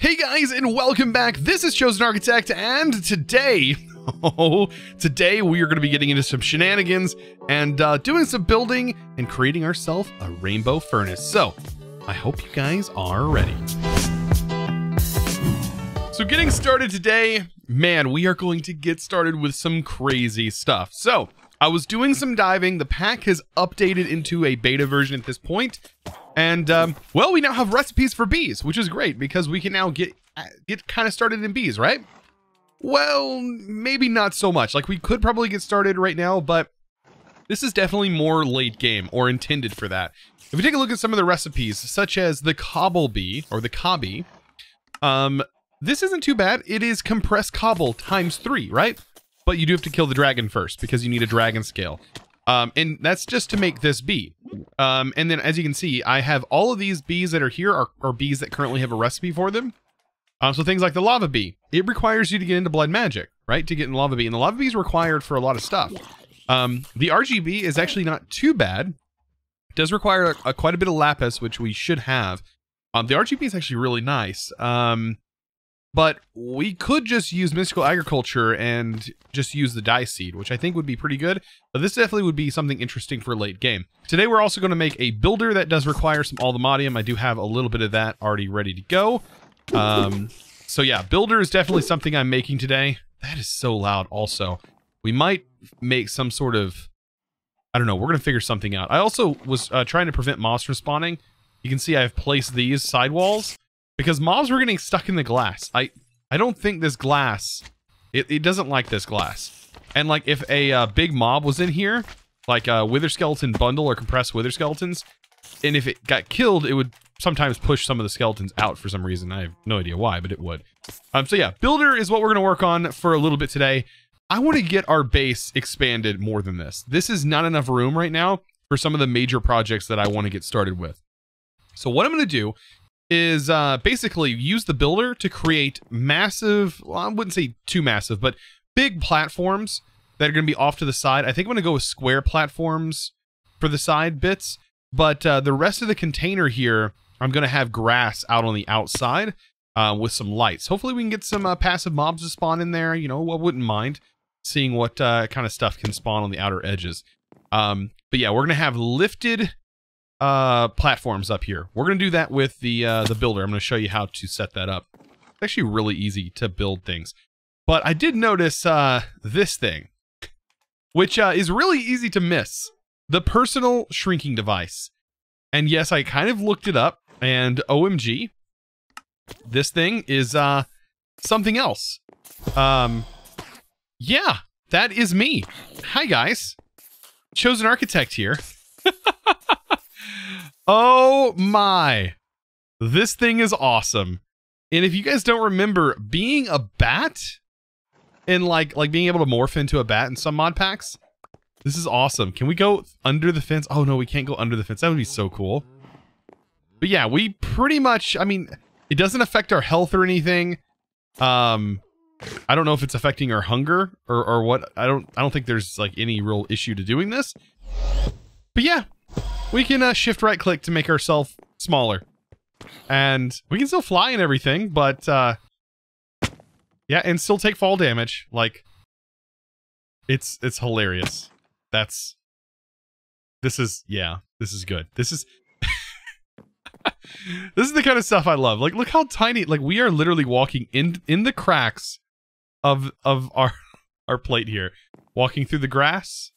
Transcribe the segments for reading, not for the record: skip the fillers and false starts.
Hey guys, and welcome back. This is Chosen Architect, and today, today we are going to be getting into some shenanigans and doing some building and creating ourselves a rainbow furnace. So, I hope you guys are ready. So getting started today, man, we are going to get started with some crazy stuff. So, I was doing some diving. The pack has updated into a beta version at this point. And, well, we now have recipes for bees, which is great because we can now get kind of started in bees, right? Well, maybe not so much. Like, we could probably get started right now, but this is definitely more late game or intended for that. If we take a look at some of the recipes, such as the cobble bee or the cobby, this isn't too bad. It is compressed cobble times 3, right? But you do have to kill the dragon first because you need a dragon scale. And that's just to make this bee. And then as you can see, I have all of these bees that are here are bees that currently have a recipe for them. So things like the lava bee, it requires you to get into blood magic, right? To get in lava bee. And the lava bee is required for a lot of stuff. The RGB is actually not too bad. It does require quite a bit of lapis, which we should have. The RGB is actually really nice. But we could just use mystical agriculture and just use the dye seed, which I think would be pretty good. But this definitely would be something interesting for late game. Today we're also going to make a builder that does require some aldermodium. I do have a little bit of that already ready to go. So yeah, builder is definitely something I'm making today. That is so loud also. We might make some sort of, I don't know, we're going to figure something out. I also was trying to prevent mobs from spawning. You can see I've placed these sidewalls. Because mobs were getting stuck in the glass. I don't think this glass, it doesn't like this glass. And like if a big mob was in here, like a wither skeleton bundle or compressed wither skeletons, and if it got killed, it would sometimes push some of the skeletons out for some reason. I have no idea why, but it would. So yeah, builder is what we're going to work on for a little bit today. I want to get our base expanded more than this. This is not enough room right now for some of the major projects that I want to get started with. So what I'm going to do is basically use the builder to create massive, well, I wouldn't say too massive, but big platforms that are going to be off to the side. I think I'm going to go with square platforms for the side bits, but the rest of the container here, I'm going to have grass out on the outside with some lights. Hopefully we can get some passive mobs to spawn in there. You know, I wouldn't mind seeing what kind of stuff can spawn on the outer edges. But yeah, we're going to have lifted platforms up here. We're gonna do that with the builder. I'm gonna show you how to set that up. It's actually really easy to build things. But I did notice this thing, which is really easy to miss. The personal shrinking device. And yes, I kind of looked it up, and OMG, this thing is something else. Yeah, that is me. Hi guys. Chosen Architect here. Oh my, this thing is awesome. And if you guys don't remember, being a bat and like being able to morph into a bat in some mod packs, this is awesome. Can we go under the fence? Oh no, we can't go under the fence. That would be so cool. But yeah, we pretty much, I mean, it doesn't affect our health or anything. I don't know if it's affecting our hunger or what. I don't think there's like any real issue to doing this. But yeah. We can shift right click to make ourselves smaller. And we can still fly and everything, but yeah, and still take fall damage. Like, it's hilarious. This is good. This is this is the kind of stuff I love. Like, look how tiny, like we are literally walking in the cracks of our plate here. Walking through the grass.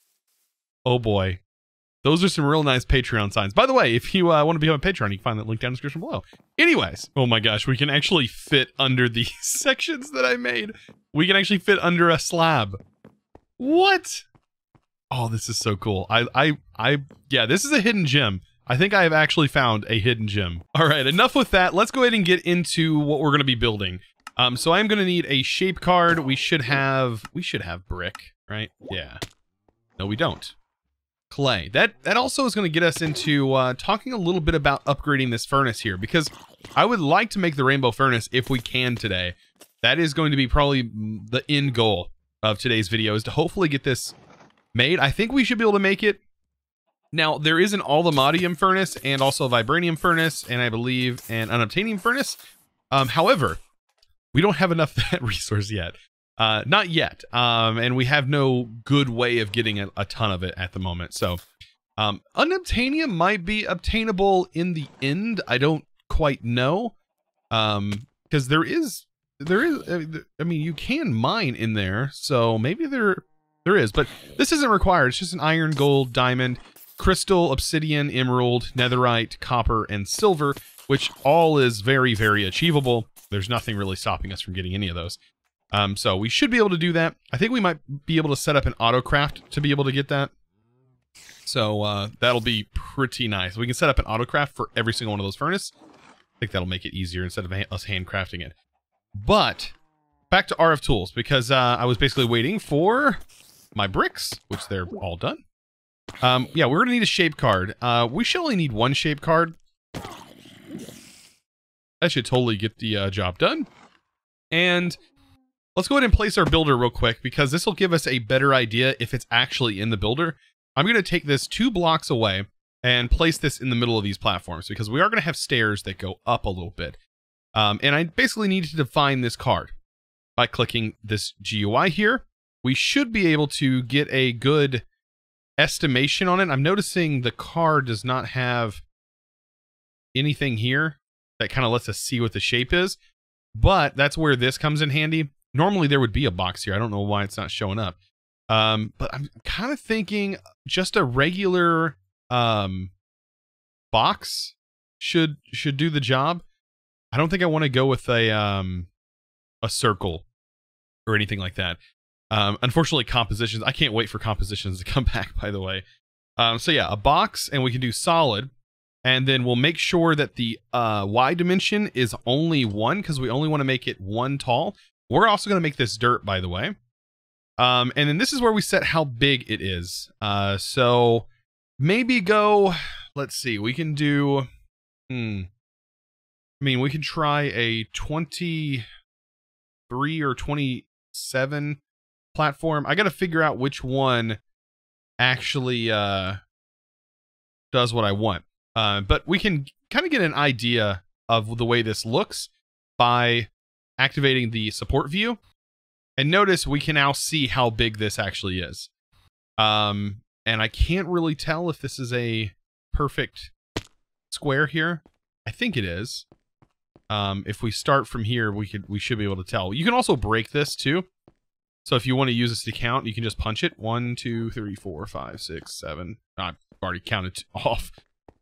Oh boy. Those are some real nice Patreon signs. By the way, if you want to become a Patreon, you can find that link down in the description below. Anyways, oh my gosh, we can actually fit under these sections that I made. We can actually fit under a slab. What? Oh, this is so cool. Yeah, this is a hidden gem. I think I have actually found a hidden gem. All right, enough with that. Let's go ahead and get into what we're going to be building. So I'm going to need a shape card. We should have brick, right? Yeah. No, we don't. Clay. That also is going to get us into talking a little bit about upgrading this furnace here, because I would like to make the rainbow furnace if we can today. That is going to be probably the end goal of today's video, is to hopefully get this made. I think we should be able to make it. Now, there is an aldermodium furnace and also a vibranium furnace, and I believe an unobtainium furnace. However, we don't have enough of that resource yet. Not yet. And we have no good way of getting a ton of it at the moment. So, unobtainium might be obtainable in the end. I don't quite know. Because there is, I mean, you can mine in there. So maybe there is, but this isn't required. It's just an iron, gold, diamond, crystal, obsidian, emerald, netherite, copper, and silver, which all is very, very achievable. There's nothing really stopping us from getting any of those. So we should be able to do that. I think we might be able to set up an autocraft to be able to get that. So that'll be pretty nice. We can set up an autocraft for every single one of those furnaces. I think that'll make it easier instead of us handcrafting it. But back to RF Tools, because I was basically waiting for my bricks, which they're all done. Yeah, we're gonna need a shape card. We should only need one shape card. That should totally get the job done. And let's go ahead and place our builder real quick, because this will give us a better idea if it's actually in the builder. I'm gonna take this 2 blocks away and place this in the middle of these platforms, because we are gonna have stairs that go up a little bit. And I basically need to define this card by clicking this GUI here. We should be able to get a good estimation on it. I'm noticing the card does not have anything here that kind of lets us see what the shape is, but that's where this comes in handy. Normally there would be a box here. I don't know why it's not showing up. But I'm kind of thinking just a regular box should do the job. I don't think I want to go with a circle or anything like that. Unfortunately, compositions, I can't wait for compositions to come back, by the way. So yeah, a box, and we can do solid, and then we'll make sure that the Y dimension is only 1, because we only want to make it 1 tall. We're also going to make this dirt, by the way. And then this is where we set how big it is. So maybe go, let's see, we can do, I mean, we can try a 23 or 27 platform. I got to figure out which one actually does what I want. But we can kind of get an idea of the way this looks by activating the support view. And notice we can now see how big this actually is. And I can't really tell if this is a perfect square here. I think it is. If we start from here, we should be able to tell. You can also break this too. So if you want to use this to count, you can just punch it. 1, 2, 3, 4, 5, 6, 7. I've already counted off.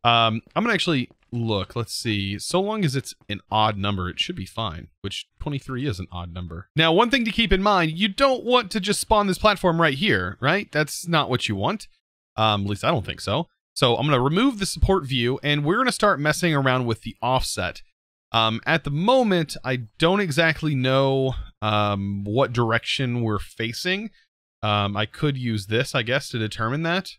I'm gonna actually look. Let's see. So long as it's an odd number, it should be fine. Which 23 is an odd number. Now, one thing to keep in mind: you don't want to just spawn this platform right here, right? That's not what you want. At least I don't think so. So I'm gonna remove the support view, and we're gonna start messing around with the offset. At the moment, I don't exactly know what direction we're facing. I could use this, I guess, to determine that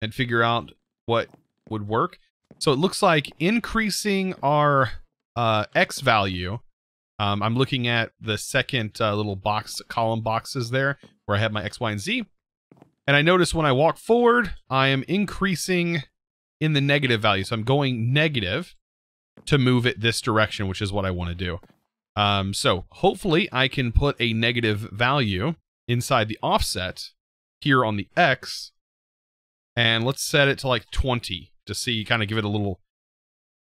and figure out what would work. So it looks like increasing our X value. I'm looking at the second little box, column boxes there, where I have my X, Y, and Z. And I notice when I walk forward, I am increasing in the negative value. So I'm going negative to move it this direction, which is what I want to do. So hopefully I can put a negative value inside the offset here on the X, and let's set it to like 20 to see, kind of give it a little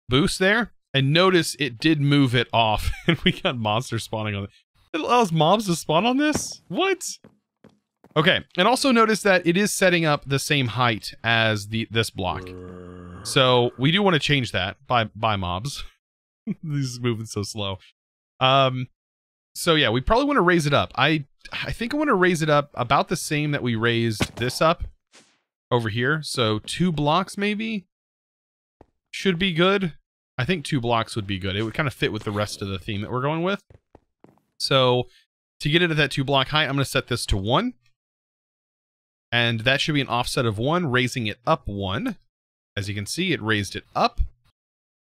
boost there. And notice it did move it off, and we got monsters spawning on it. It allows mobs to spawn on this? What? Okay, and also notice that it is setting up the same height as this block. So we do want to change that by mobs. This is moving so slow. So yeah, we probably want to raise it up. I think I want to raise it up about the same that we raised this up over here. So 2 blocks maybe should be good. I think 2 blocks would be good. It would kind of fit with the rest of the theme that we're going with. So to get it at that 2 block height, I'm going to set this to 1. And that should be an offset of 1, raising it up 1. As you can see, it raised it up.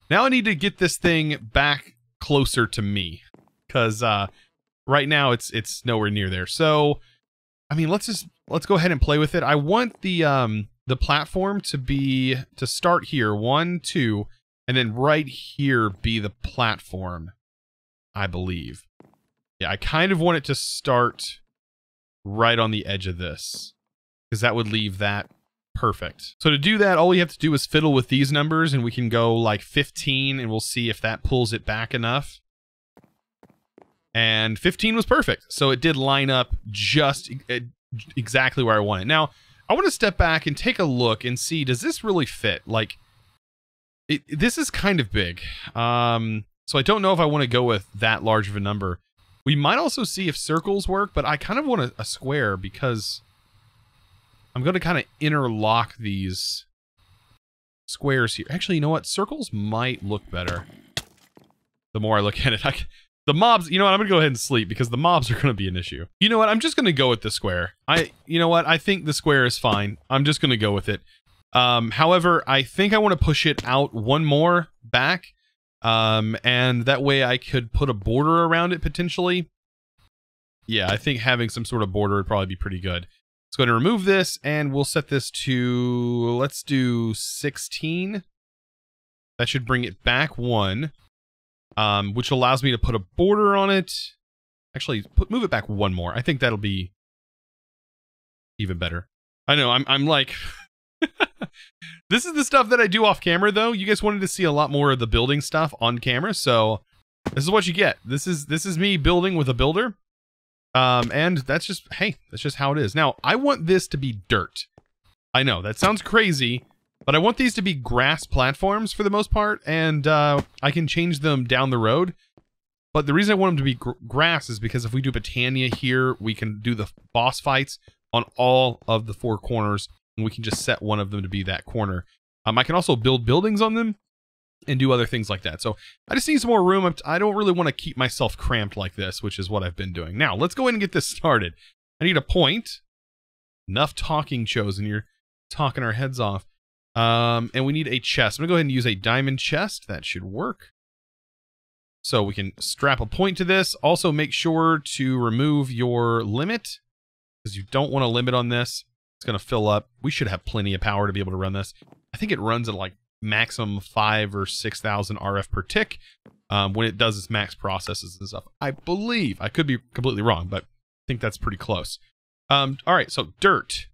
Now I need to get this thing back closer to me, because right now it's nowhere near there. So, I mean, let's go ahead and play with it. I want the platform to start here, 1, 2, and then right here be the platform. I believe. Yeah, I kind of want it to start right on the edge of this, because that would leave that perfect. So to do that, all we have to do is fiddle with these numbers, and we can go like 15, and we'll see if that pulls it back enough. And 15 was perfect. So it did line up just exactly where I want it. Now, I want to step back and take a look and see, does this really fit? Like, this is kind of big. So I don't know if I want to go with that large of a number. We might also see if circles work, but I kind of want a square because I'm going to kind of interlock these squares here. Actually, you know what? Circles might look better the more I look at it. The mobs, you know what? I'm going to go ahead and sleep because the mobs are going to be an issue. You know what? I'm just going to go with the square. You know what? I think the square is fine. I'm just going to go with it. However, I think I want to push it out one more back. And that way I could put a border around it potentially. Yeah, I think having some sort of border would probably be pretty good. Let's go ahead and remove this, and we'll set this to, let's do 16. That should bring it back one. Which allows me to put a border on it. Actually, move it back one more. I think that'll be even better. I know, I'm like... This is the stuff that I do off camera, though. You guys wanted to see a lot more of the building stuff on camera, so this is what you get. This is me building with a builder. And that's just, hey, that's just how it is. Now, I want this to be dirt. I know, that sounds crazy, but I want these to be grass platforms for the most part, and I can change them down the road. But the reason I want them to be grass is because if we do Botania here, we can do the boss fights on all of the 4 corners, and we can just set one of them to be that corner. I can also build buildings on them and do other things like that. So I just need some more room. I don't really want to keep myself cramped like this, which is what I've been doing. Now, let's go ahead and get this started. I need a point. Enough talking, Chosen. You're talking our heads off. And we need a chest. I'm going to go ahead and use a diamond chest. That should work. So we can strap a point to this. Also, make sure to remove your limit, because you don't want a limit on this. It's going to fill up. We should have plenty of power to be able to run this. I think it runs at like maximum 5,000 or 6,000 RF per tick when it does its max processes and stuff. I believe. I could be completely wrong, but I think that's pretty close. All right, so dirt.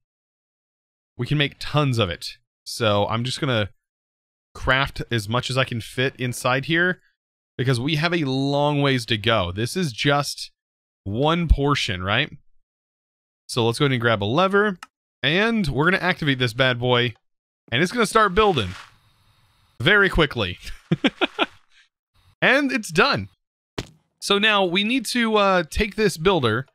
We can make tons of it. So I'm just going to craft as much as I can fit inside here, because we have a long ways to go. This is just one portion, right? So let's go ahead and grab a lever, and we're going to activate this bad boy, and it's going to start building very quickly. And it's done. So now we need to take this builder,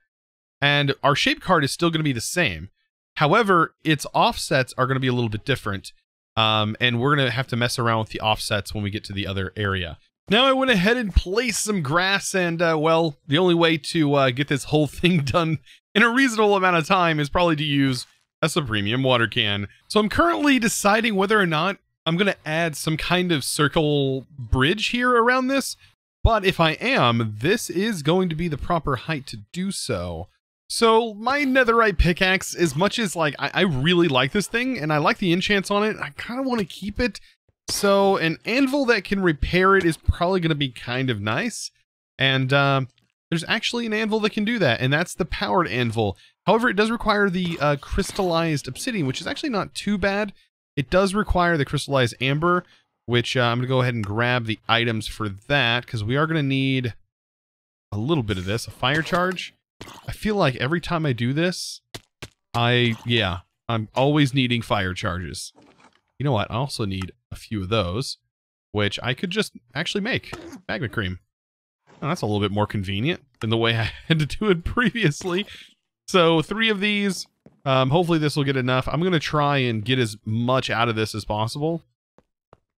and our shape card is still going to be the same. However, its offsets are going to be a little bit different, and we're going to have to mess around with the offsets when we get to the other area. Now I went ahead and placed some grass, and well, the only way to get this whole thing done in a reasonable amount of time is probably to use a Supremium water can. So I'm currently deciding whether or not I'm going to add some kind of circle bridge here around this, but if I am, this is going to be the proper height to do so. So my netherite pickaxe, as much as like I really like this thing and I like the enchants on it, I kind of want to keep it. So an anvil that can repair it is probably going to be kind of nice. And there's actually an anvil that can do that, and that's the powered anvil. However, it does require the crystallized obsidian, which is actually not too bad. It does require the crystallized amber, which I'm going to go ahead and grab the items for that, because we are going to need a little bit of this, a fire charge. I feel like every time I do this, I'm always needing fire charges. You know what? I also need a few of those, which I could just actually make. Magma cream. Oh, that's a little bit more convenient than the way I had to do it previously. So 3 of these. Hopefully this will get enough. I'm going to try and get as much out of this as possible.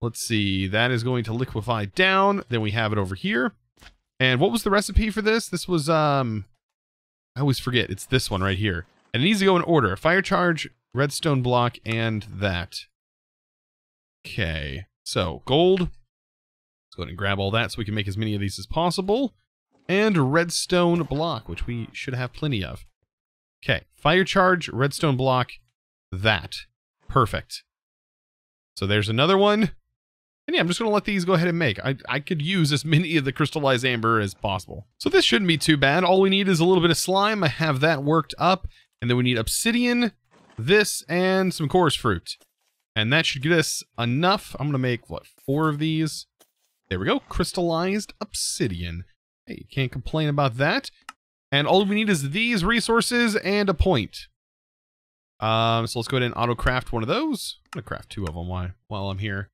Let's see. That is going to liquefy down. Then we have it over here. And what was the recipe for this? This was, I always forget. It's this one right here. And it needs to go in order. Fire charge, redstone block, and that. Okay. So, gold. Let's go ahead and grab all that so we can make as many of these as possible. And redstone block, which we should have plenty of. Okay. Fire charge, redstone block, that. Perfect. So there's another one. And yeah, I'm just going to let these go ahead and make. I could use as many of the crystallized amber as possible. So this shouldn't be too bad. All we need is a little bit of slime. I have that worked up. And then we need obsidian, this, and some chorus fruit. And that should get us enough. I'm going to make, what, 4 of these? There we go. Crystallized obsidian. Hey, you can't complain about that. And all we need is these resources and a point. So let's go ahead and auto-craft one of those. I'm going to craft 2 of them while I'm here.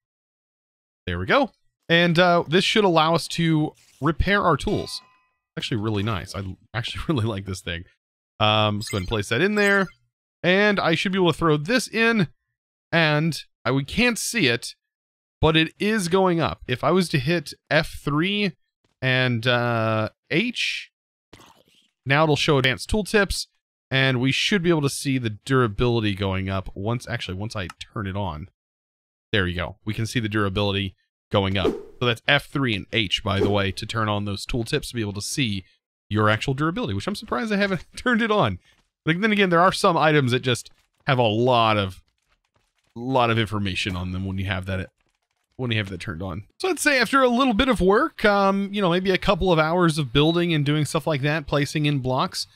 There we go. And this should allow us to repair our tools. Actually really nice. I actually really like this thing. Let's go ahead and place that in there. And I should be able to throw this in. And we can't see it, but it is going up. If I was to hit F3 and H, now it'll show advanced tooltips. And we should be able to see the durability going up once I turn it on. There you go. We can see the durability going up. So that's F3 and H, by the way, to turn on those tooltips to be able to see your actual durability, which I'm surprised I haven't turned it on. But then again, there are some items that just have a lot of information on them when you have that turned on. So I'd say after a little bit of work, you know, maybe a couple of hours of building and doing stuff like that, placing in blocks,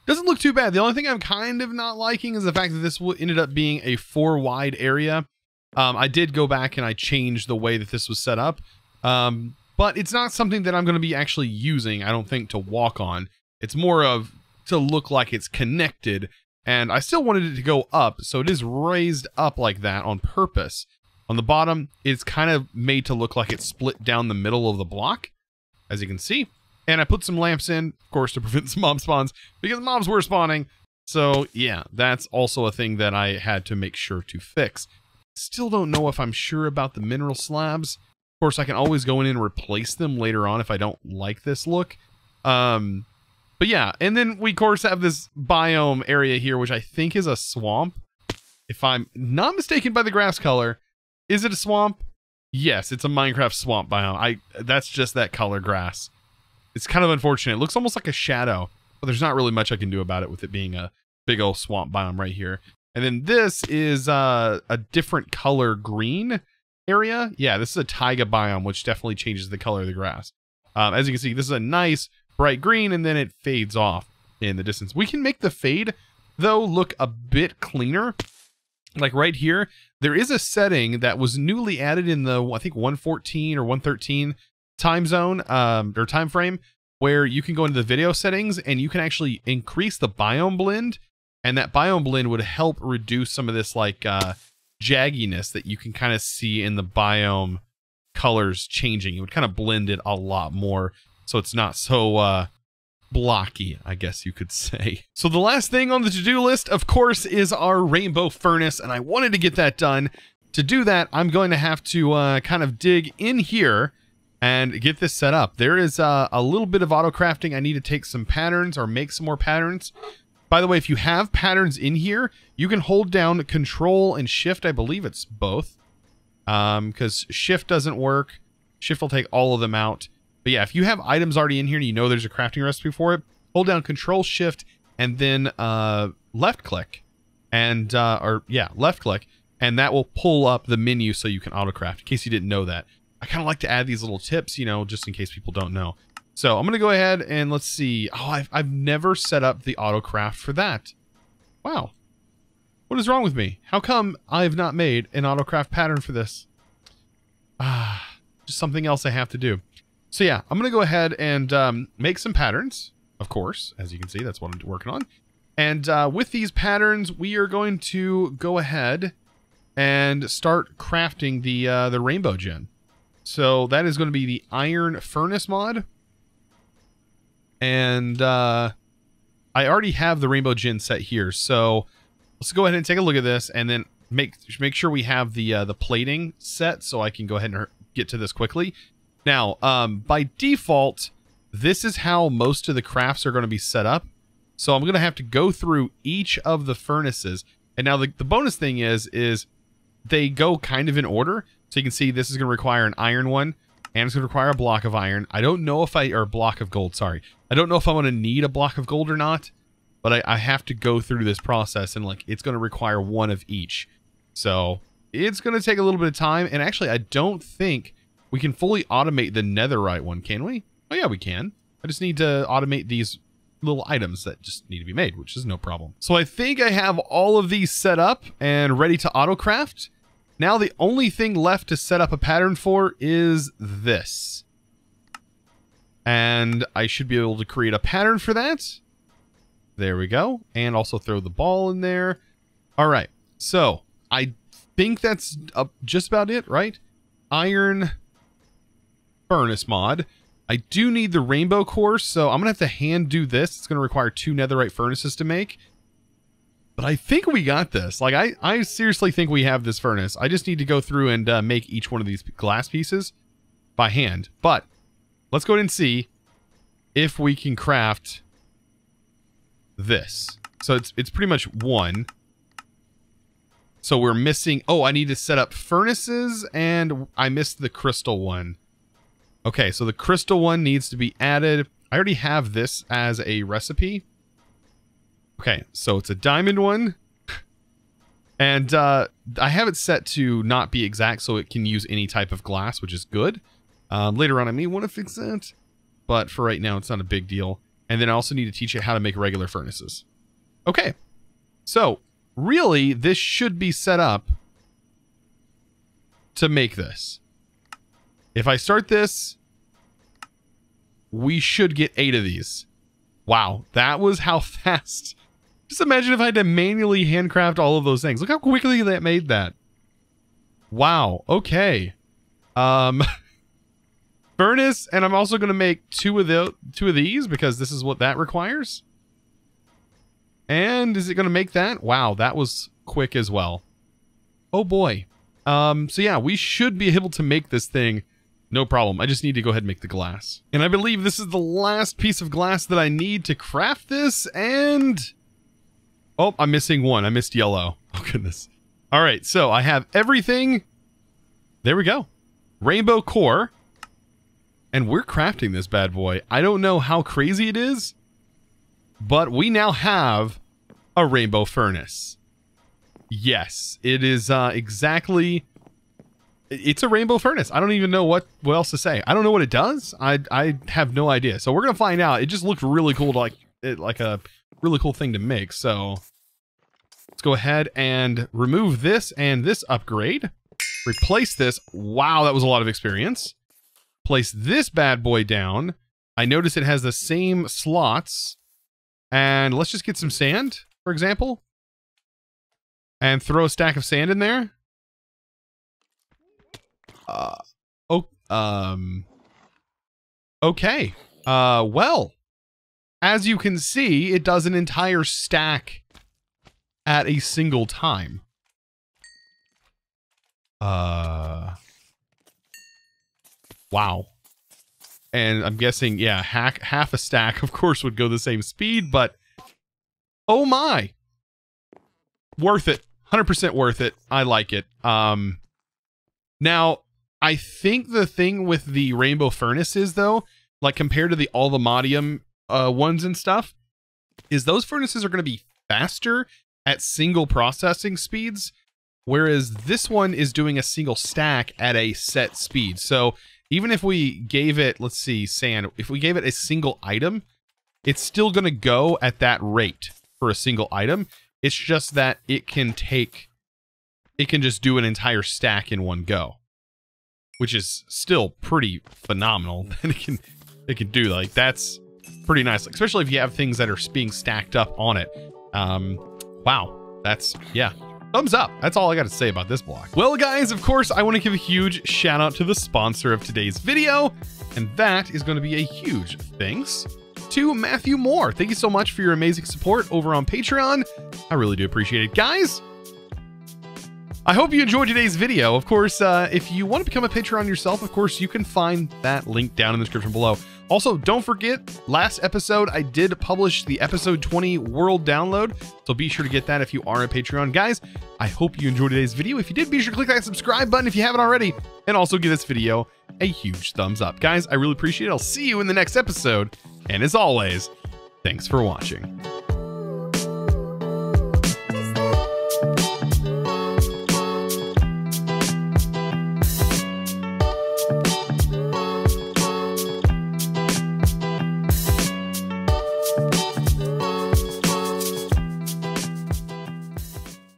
doesn't look too bad. The only thing I'm kind of not liking is the fact that this ended up being a 4 wide area. I did go back and I changed the way that this was set up. But it's not something that I'm going to be actually using, I don't think, to walk on. It's more of to look like it's connected. And I still wanted it to go up, so it is raised up like that on purpose. On the bottom, it's kind of made to look like it's split down the middle of the block, as you can see. And I put some lamps in, of course, to prevent some mob spawns, because mobs were spawning. So yeah, that's also a thing that I had to make sure to fix. Still don't know if I'm sure about the mineral slabs. Of course, I can always go in and replace them later on if I don't like this look. But yeah, and then we, of course, have this biome area here, which I think is a swamp. If I'm not mistaken by the grass color, is it a swamp? Yes, it's a Minecraft swamp biome. That's just that color grass. It's kind of unfortunate. It looks almost like a shadow, but there's not really much I can do about it with it being a big old swamp biome right here. And then this is a different color green area. Yeah, this is a taiga biome, which definitely changes the color of the grass. As you can see, this is a nice bright green, and then it fades off in the distance. We can make the fade, though, look a bit cleaner. Like right here, there is a setting that was newly added in the, I think, 114 or 113 time zone, or time frame, where you can go into the video settings and you can actually increase the biome blend, and that biome blend would help reduce some of this like jagginess that you can kind of see in the biome colors changing. It would kind of blend it a lot more, so it's not so blocky, I guess you could say. So the last thing on the to-do list, of course, is our rainbow furnace, and I wanted to get that done. To do that, I'm going to have to kind of dig in here and get this set up. There is a little bit of auto crafting. I need to take some patterns or make some more patterns. By the way, if you have patterns in here, you can hold down Control and Shift. I believe it's both, because Shift doesn't work. Shift will take all of them out. But yeah, if you have items already in here and you know there's a crafting recipe for it, hold down Control Shift and then left click, and left click, and that will pull up the menu so you can auto craft. In case you didn't know that, I kind of like to add these little tips, you know, just in case people don't know. So I'm gonna go ahead and let's see. Oh, I've never set up the auto craft for that. Wow, what is wrong with me? How come I have not made an auto craft pattern for this? Just something else I have to do. So yeah, I'm going to go ahead and make some patterns, of course. As you can see, that's what I'm working on. And with these patterns, we are going to go ahead and start crafting the rainbow gen. So that is going to be the iron furnace mod. And I already have the rainbow gen set here. So let's go ahead and take a look at this and then make sure we have the plating set so I can go ahead and get to this quickly. Now, by default, this is how most of the crafts are going to be set up. So I'm going to have to go through each of the furnaces. And now the bonus thing is they go kind of in order. So you can see this is going to require an iron one, and it's going to require a block of iron. I don't know if or a block of gold, sorry. I don't know if I'm going to need a block of gold or not, but I have to go through this process, and like it's going to require one of each. So it's going to take a little bit of time. And actually, I don't think we can fully automate the netherite one, can we? Oh, yeah, we can. I just need to automate these little items that just need to be made, which is no problem. So I think I have all of these set up and ready to autocraft. Now the only thing left to set up a pattern for is this. And I should be able to create a pattern for that. There we go. And also throw the ball in there. All right. So I think that's just about it, right? Iron furnace mod. I do need the rainbow core, so I'm going to have to hand do this. It's going to require 2 netherite furnaces to make. But I think we got this. Like, I seriously think we have this furnace. I just need to go through and make each one of these glass pieces by hand. But let's go ahead and see if we can craft this. So it's pretty much 1. So we're missing... Oh, I need to set up furnaces, and I missed the crystal one. Okay, so the crystal one needs to be added. I already have this as a recipe. Okay, so it's a diamond one. And I have it set to not be exact so it can use any type of glass, which is good. Later on, I may want to fix that. But for right now, it's not a big deal. And then I also need to teach it how to make regular furnaces. Okay, so really, this should be set up to make this. If I start this, we should get 8 of these. Wow, that was how fast. Just imagine if I had to manually handcraft all of those things. Look how quickly that made that. Wow, okay. Furnace, and I'm also going to make 2 of these because this is what that requires. And is it going to make that? Wow, that was quick as well. Oh boy. So yeah, we should be able to make this thing. No problem. I just need to go ahead and make the glass. And I believe this is the last piece of glass that I need to craft this, and... Oh, I'm missing one. I missed yellow. Oh, goodness. All right, so I have everything. There we go. Rainbow core. And we're crafting this bad boy. I don't know how crazy it is, but we now have a rainbow furnace. Yes, it is exactly... It's a rainbow furnace. I don't even know what else to say. I don't know what it does. I have no idea. So we're gonna find out. It just looked really cool to like a really cool thing to make. So let's go ahead and remove this and this upgrade. Replace this. Wow, that was a lot of experience. Place this bad boy down. I notice it has the same slots. And let's just get some sand, for example. And throw a stack of sand in there. Okay. Well, as you can see, it does an entire stack at a single time. Wow. And I'm guessing, yeah, half a stack, of course, would go the same speed, but oh my. Worth it. 100% worth it. I like it. Now, I think the thing with the rainbow furnaces, though, like compared to the Allthemodium ones and stuff, is those furnaces are going to be faster at single processing speeds, whereas this one is doing a single stack at a set speed. So even if we gave it, let's see, sand, if we gave it a single item, it's still going to go at that rate for a single item. It's just that it can just do an entire stack in one go, which is still pretty phenomenal that it can do. Like, that's pretty nice, especially if you have things that are being stacked up on it. Wow, that's, yeah, thumbs up. That's all I got to say about this block. Well, guys, of course, I want to give a huge shout out to the sponsor of today's video, and that is going to be a huge thanks to Matthew Moore. Thank you so much for your amazing support over on Patreon. I really do appreciate it, guys. I hope you enjoyed today's video. Of course, if you want to become a Patreon yourself, of course, you can find that link down in the description below. Also, don't forget, last episode, I did publish the episode 20 world download, so be sure to get that if you are a Patreon. Guys, I hope you enjoyed today's video. If you did, be sure to click that subscribe button if you haven't already, and also give this video a huge thumbs up. Guys, I really appreciate it. I'll see you in the next episode, and as always, thanks for watching.